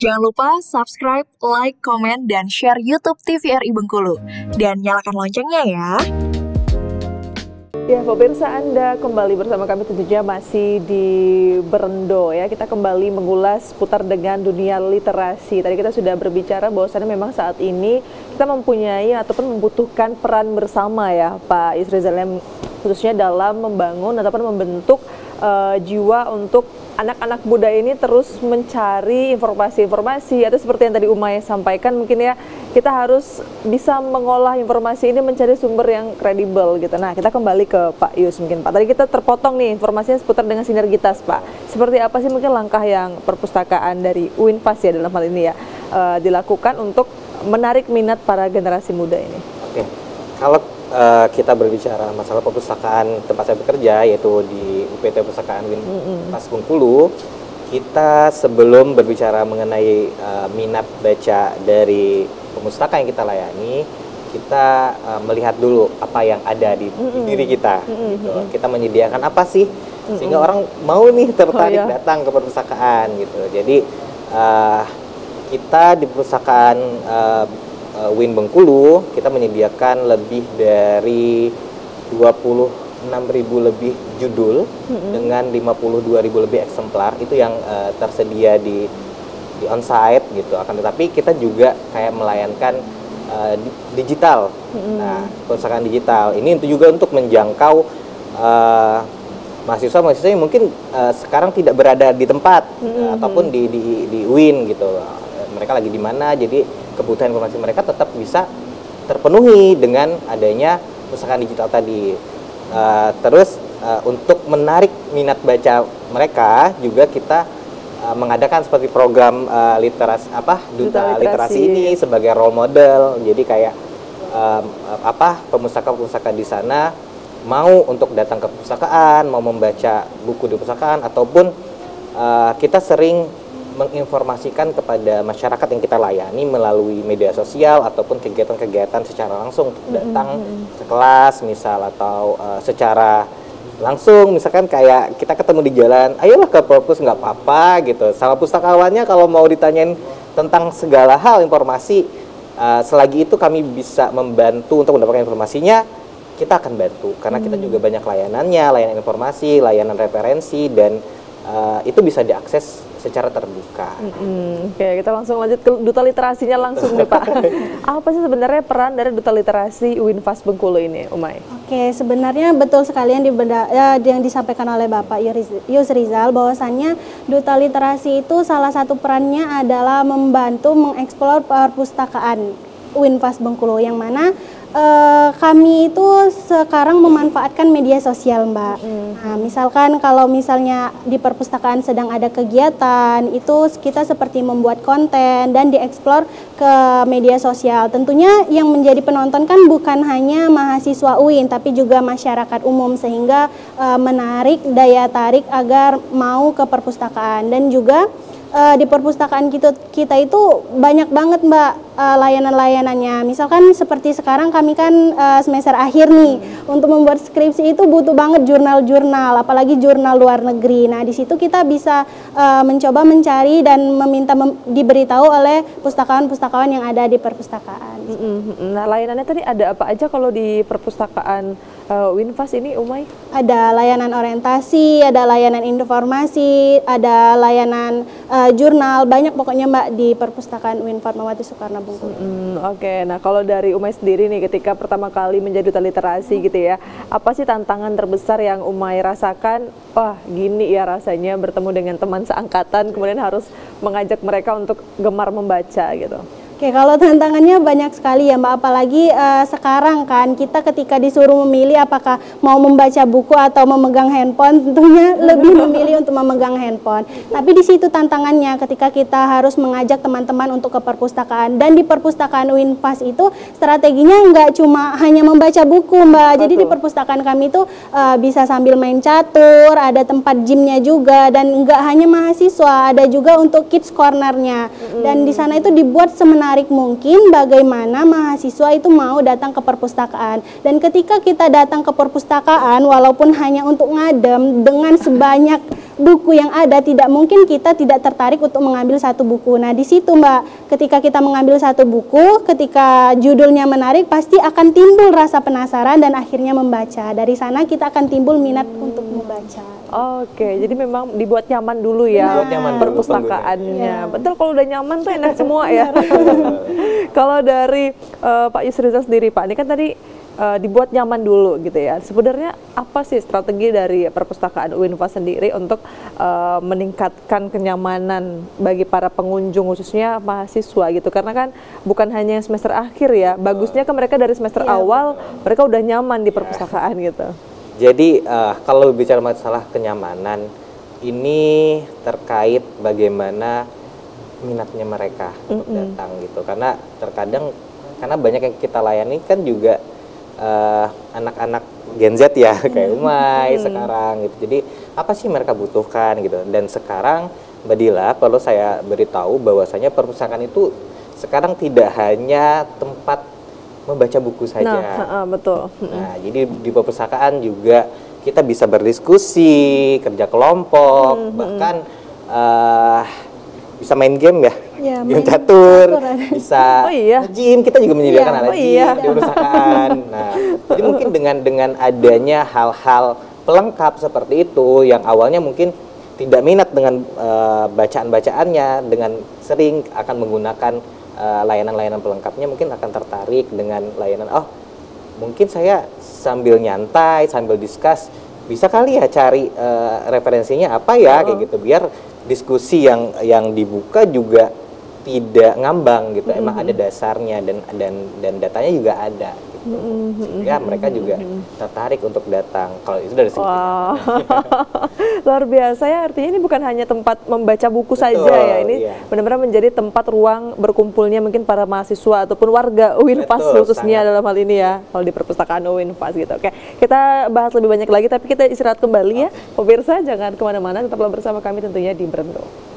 Jangan lupa subscribe, like, komen, dan share YouTube TVRI Bengkulu. Dan nyalakan loncengnya ya. Ya, pemirsa, Anda kembali bersama kami tentunya masih di Berendo ya. Kita kembali mengulas putar dengan dunia literasi. Tadi kita sudah berbicara bahwasannya memang saat ini kita mempunyai ataupun membutuhkan peran bersama ya Pak Yusrizal, khususnya dalam membangun ataupun membentuk jiwa untuk anak-anak muda ini terus mencari informasi-informasi, atau seperti yang tadi Umay sampaikan, mungkin ya kita harus bisa mengolah informasi ini mencari sumber yang kredibel gitu. Nah, kita kembali ke Pak Yus mungkin Pak. Tadi kita terpotong nih informasinya seputar dengan sinergitas Pak. Seperti apa sih mungkin langkah yang perpustakaan dari UINFAS ya dalam hal ini ya dilakukan untuk menarik minat para generasi muda ini? Oke, kalau kita berbicara masalah perpustakaan tempat saya bekerja, yaitu di UPT Perpustakaan UINFAS Bengkulu, kita sebelum berbicara mengenai minat baca dari pemustaka yang kita layani, kita melihat dulu apa yang ada di diri kita. Gitu. Kita menyediakan apa sih sehingga orang mau nih tertarik datang ke perpustakaan gitu. Jadi kita di perpustakaan UIN Bengkulu, kita menyediakan lebih dari 26.000 lebih judul dengan 52.000 lebih eksemplar. Itu yang tersedia di onsite gitu. Akan tetapi kita juga kayak melayankan digital. Nah, perpustakaan digital ini itu juga untuk menjangkau mahasiswa-mahasiswa yang mungkin sekarang tidak berada di tempat ataupun di UIN gitu. Mereka lagi di mana, jadi kebutuhan informasi mereka tetap bisa terpenuhi dengan adanya perpustakaan digital tadi. Terus untuk menarik minat baca mereka juga kita mengadakan seperti program duta literasi ini sebagai role model. Jadi kayak pemustaka-pemustaka di sana mau untuk datang ke perpustakaan, mau membaca buku di perpustakaan, ataupun kita sering menginformasikan kepada masyarakat yang kita layani melalui media sosial ataupun kegiatan-kegiatan secara langsung untuk datang ke kelas misal, atau secara langsung misalkan kayak kita ketemu di jalan, ayolah ke perpus, nggak apa-apa gitu. Sama pustakawannya kalau mau ditanyain tentang segala hal informasi, selagi itu kami bisa membantu untuk mendapatkan informasinya, kita akan bantu karena kita juga banyak layanannya, layanan informasi, layanan referensi, dan itu bisa diakses secara terbuka. Oke, kita langsung lanjut ke duta literasinya langsung deh Pak. Apa sih sebenarnya peran dari duta literasi UINFAS Bengkulu ini, Umay? Oke, sebenarnya betul sekali yang disampaikan oleh Bapak Yusrizal, bahwasannya duta literasi itu salah satu perannya adalah membantu mengeksplor perpustakaan UINFAS Bengkulu, yang mana kami itu sekarang memanfaatkan media sosial, Mbak. Nah, misalkan kalau misalnya di perpustakaan sedang ada kegiatan, itu kita seperti membuat konten dan dieksplor ke media sosial. Tentunya yang menjadi penonton kan bukan hanya mahasiswa UIN, tapi juga masyarakat umum, sehingga menarik daya tarik agar mau ke perpustakaan. Dan juga di perpustakaan kita itu banyak banget Mbak layanan-layanannya. Misalkan seperti sekarang kami kan semester akhir nih, untuk membuat skripsi itu butuh banget jurnal-jurnal, apalagi jurnal luar negeri. Nah, di situ kita bisa mencoba mencari dan meminta diberitahu oleh pustakawan-pustakawan yang ada di perpustakaan. Nah, layanannya tadi ada apa aja kalau di perpustakaan UINFAS ini, Umay? Ada layanan orientasi, ada layanan informasi, ada layanan jurnal, banyak pokoknya Mbak di perpustakaan UIN Fatmawati Soekarno Bengkulu. Oke, nah kalau dari Umay sendiri nih, ketika pertama kali menjadi duta literasi gitu ya, apa sih tantangan terbesar yang Umay rasakan? Wah, gini ya rasanya bertemu dengan teman seangkatan, kemudian harus mengajak mereka untuk gemar membaca gitu. Oke, kalau tantangannya banyak sekali ya Mbak, apalagi sekarang kan kita ketika disuruh memilih apakah mau membaca buku atau memegang handphone, tentunya lebih memilih untuk memegang handphone. Tapi di situ tantangannya ketika kita harus mengajak teman-teman untuk ke perpustakaan. Dan di perpustakaan UINFAS itu strateginya nggak cuma hanya membaca buku Mbak. Jadi di perpustakaan kami itu bisa sambil main catur, ada tempat gymnya juga, dan nggak hanya mahasiswa, ada juga untuk kids cornernya. Dan di sana itu dibuat semenarik semenarik mungkin bagaimana mahasiswa itu mau datang ke perpustakaan. Dan ketika kita datang ke perpustakaan, walaupun hanya untuk ngadem dengan sebanyak buku yang ada, tidak mungkin kita tidak tertarik untuk mengambil satu buku. Nah, di situ Mbak, ketika kita mengambil satu buku, ketika judulnya menarik, pasti akan timbul rasa penasaran dan akhirnya membaca. Dari sana kita akan timbul minat untuk membaca. Oke, jadi memang dibuat nyaman dulu ya Dibuat nyaman dulu perpustakaannya. Ya. Betul, kalau udah nyaman tuh enak semua ya. Kalau dari Pak Yusrizal sendiri Pak, ini kan tadi dibuat nyaman dulu gitu ya. Sebenarnya apa sih strategi dari perpustakaan UINFA sendiri untuk meningkatkan kenyamanan bagi para pengunjung khususnya mahasiswa gitu? Karena kan bukan hanya semester akhir ya, bagusnya kan mereka dari semester awal mereka udah nyaman di perpustakaan gitu. Jadi kalau bicara masalah kenyamanan, ini terkait bagaimana minatnya mereka untuk datang gitu. Karena terkadang banyak yang kita layani kan juga anak-anak Gen Z ya, kayak Umay sekarang gitu. Jadi apa sih mereka butuhkan gitu. Dan sekarang Mbak Dila perlu saya beritahu bahwasanya perpustakaan itu sekarang tidak hanya tempat membaca buku saja. Nah, betul. Nah, jadi di perpustakaan juga kita bisa berdiskusi, kerja kelompok, bahkan bisa main game ya, game catur, bisa gym, kita juga menyediakan alat gym di perpustakaan. Nah, jadi mungkin dengan adanya hal-hal pelengkap seperti itu yang awalnya mungkin tidak minat dengan bacaan-bacaannya, dengan sering akan menggunakan layanan-layanan pelengkapnya, mungkin akan tertarik dengan layanan, oh mungkin saya sambil nyantai, sambil discuss, bisa kali ya cari referensinya apa ya, kayak gitu, biar diskusi yang dibuka juga tidak ngambang gitu, emang ada dasarnya dan datanya juga ada gitu. Sehingga mereka juga tertarik untuk datang. Kalau itu dari segi luar biasa ya, artinya ini bukan hanya tempat membaca buku saja ya, ini benar-benar menjadi tempat ruang berkumpulnya mungkin para mahasiswa ataupun warga UINFAS khususnya dalam hal ini ya, kalau di perpustakaan UINFAS gitu. Oke, kita bahas lebih banyak lagi, tapi kita istirahat kembali ya pemirsa, jangan kemana-mana, tetaplah bersama kami tentunya di Berendo.